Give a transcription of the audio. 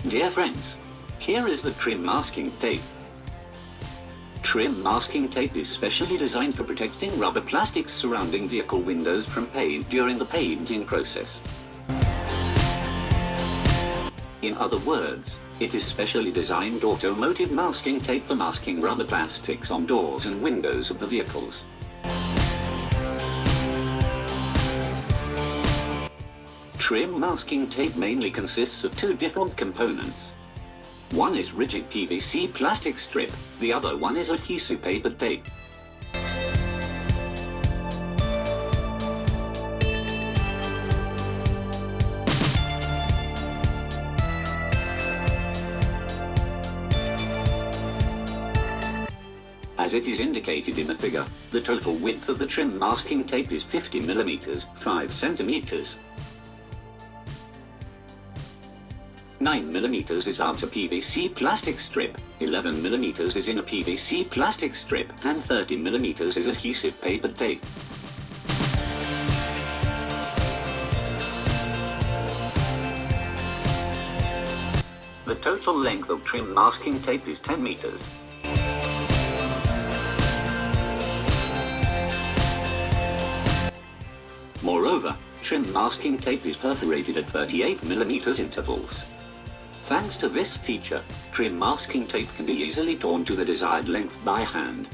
Dear friends, here is the trim masking tape. Trim masking tape is specially designed for protecting rubber plastics surrounding vehicle windows from paint during the painting process. In other words, it is specially designed automotive masking tape for masking rubber plastics on doors and windows of the vehicles. Trim masking tape mainly consists of two different components. One is rigid PVC plastic strip, the other one is adhesive paper tape. As it is indicated in the figure, the total width of the trim masking tape is 50 mm, 5 cm. 9 mm is outer PVC plastic strip, 11 mm is inner PVC plastic strip, and 30 mm is adhesive paper tape. The total length of trim masking tape is 10 meters. Moreover, trim masking tape is perforated at 38 mm intervals. Thanks to this feature, trim masking tape can be easily torn to the desired length by hand.